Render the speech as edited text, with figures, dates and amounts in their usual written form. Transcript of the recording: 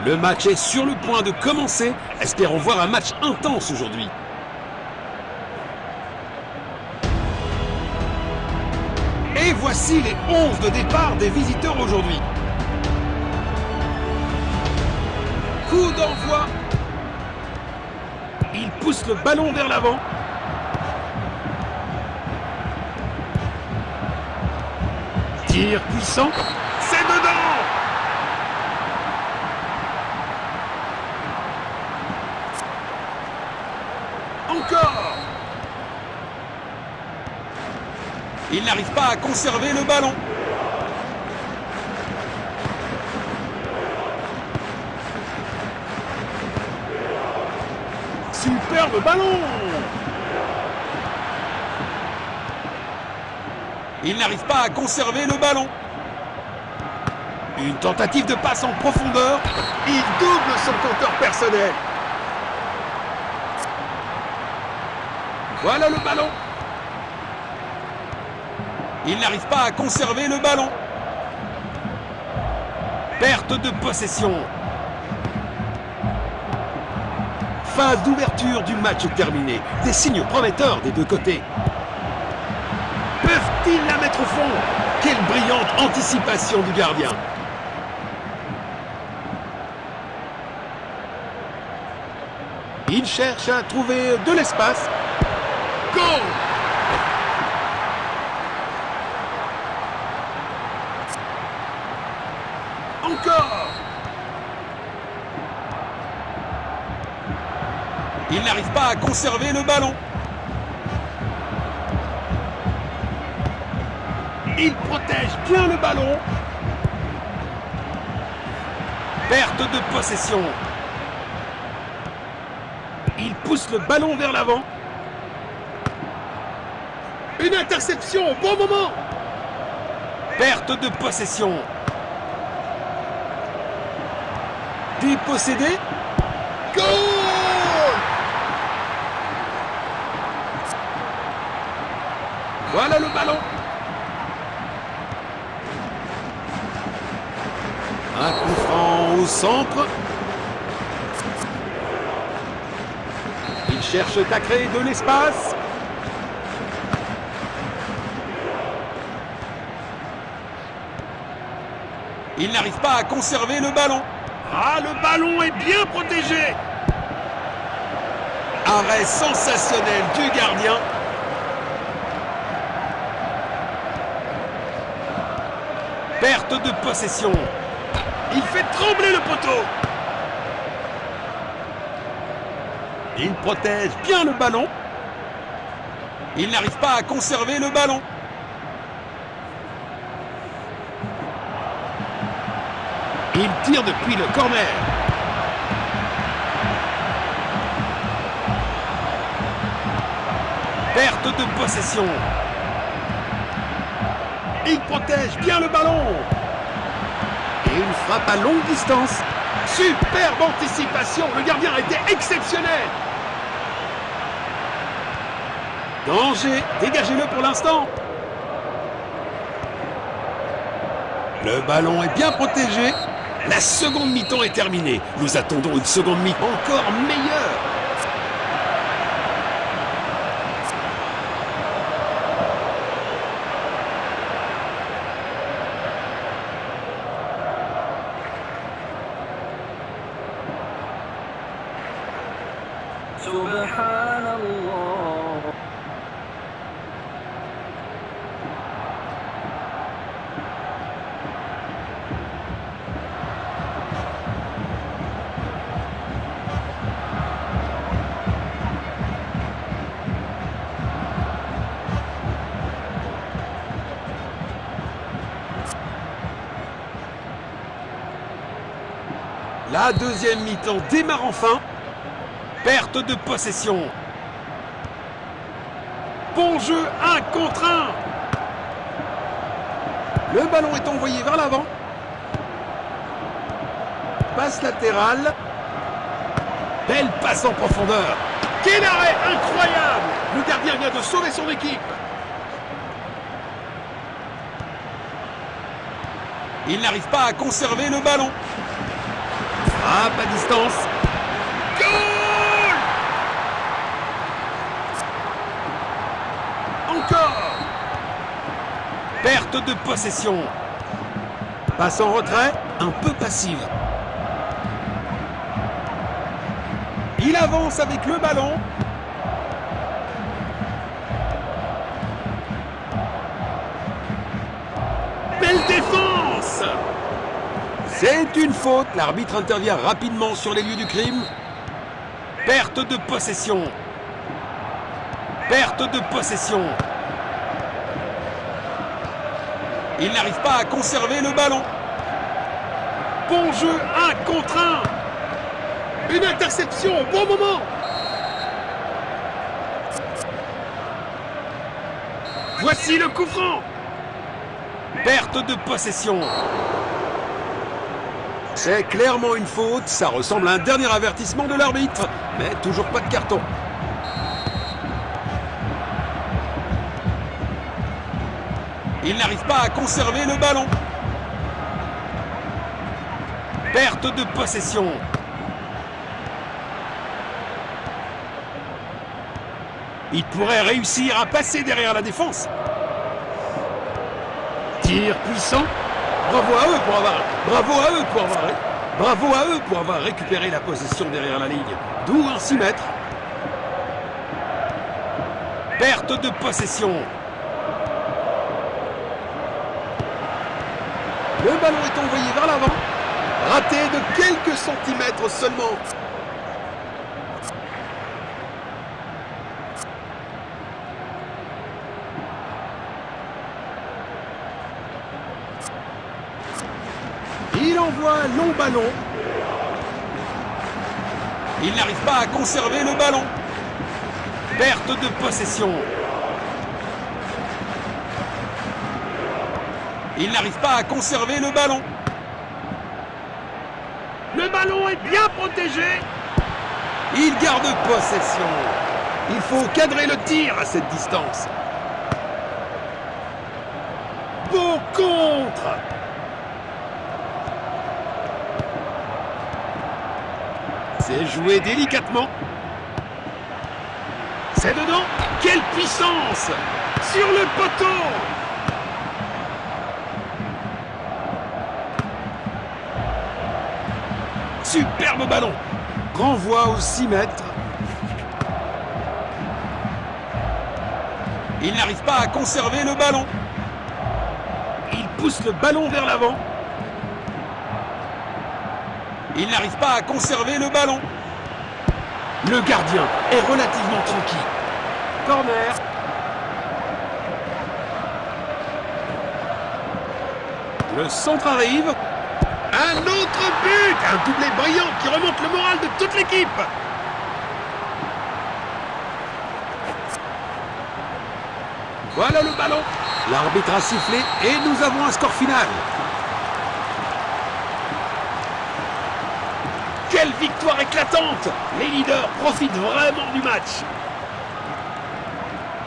Le match est sur le point de commencer. Espérons voir un match intense aujourd'hui. Et voici les 11 de départ des visiteurs aujourd'hui. Coup d'envoi. Il pousse le ballon vers l'avant. Tir puissant. C'est dedans! Encore! Il n'arrive pas à conserver le ballon. Superbe ballon! Il n'arrive pas à conserver le ballon. Une tentative de passe en profondeur. Il double son compteur personnel. Voilà le ballon. Il n'arrive pas à conserver le ballon. Perte de possession. Phase d'ouverture du match terminée. Des signes prometteurs des deux côtés. Peuvent-ils la mettre au fond? Quelle brillante anticipation du gardien. Il cherche à trouver de l'espace. Goal! Encore! Il n'arrive pas à conserver le ballon. Il protège bien le ballon. Perte de possession. Il pousse le ballon vers l'avant. Une interception au bon moment. Perte de possession. Dépossédé. Goal! Voilà le ballon. Un coup franc au centre. Il cherche à créer de l'espace. Il n'arrive pas à conserver le ballon. Ah, le ballon est bien protégé. Arrêt sensationnel du gardien. Perte de possession. Il fait trembler le poteau. Il protège bien le ballon. Il n'arrive pas à conserver le ballon. Il tire depuis le corner. Perte de possession. Il protège bien le ballon. Et une frappe à longue distance. Superbe anticipation. Le gardien a été exceptionnel. Danger. Dégagez-le pour l'instant. Le ballon est bien protégé. La seconde mi-temps est terminée. Nous attendons une seconde mi-temps encore meilleure. Subhanallah. La deuxième mi-temps démarre enfin. Perte de possession. Bon jeu, 1 contre 1. Le ballon est envoyé vers l'avant. Passe latérale. Belle passe en profondeur. Quel arrêt incroyable! Le gardien vient de sauver son équipe. Il n'arrive pas à conserver le ballon. Frappe à distance. Goal! Encore. Perte de possession. Passe en retrait, un peu passive. Il avance avec le ballon. Belle défense! C'est une faute. L'arbitre intervient rapidement sur les lieux du crime. Perte de possession. Perte de possession. Il n'arrive pas à conserver le ballon. Bon jeu, 1 contre 1. Une interception au bon moment. Voici le coup franc. Perte de possession. C'est clairement une faute. Ça ressemble à un dernier avertissement de l'arbitre. Mais toujours pas de carton. Il n'arrive pas à conserver le ballon. Perte de possession. Il pourrait réussir à passer derrière la défense. Tir puissant. Bravo à eux pour avoir récupéré la possession derrière la ligne. D'où un 6 mètres. Perte de possession. Le ballon est envoyé vers l'avant. Raté de quelques centimètres seulement. Il envoie un long ballon. Il n'arrive pas à conserver le ballon. Perte de possession. Il n'arrive pas à conserver le ballon. Le ballon est bien protégé. Il garde possession. Il faut cadrer le tir à cette distance. Beau contre. C'est joué délicatement. C'est dedans. Quelle puissance! Sur le poteau! Superbe ballon. Renvoi aux 6 mètres. Il n'arrive pas à conserver le ballon. Il pousse le ballon vers l'avant. Il n'arrive pas à conserver le ballon. Le gardien est relativement tranquille. Corner. Le centre arrive. Un autre but. Un doublé brillant qui remonte le moral de toute l'équipe. Voilà le ballon. L'arbitre a sifflé et nous avons un score final. Quelle victoire éclatante! Les leaders profitent vraiment du match.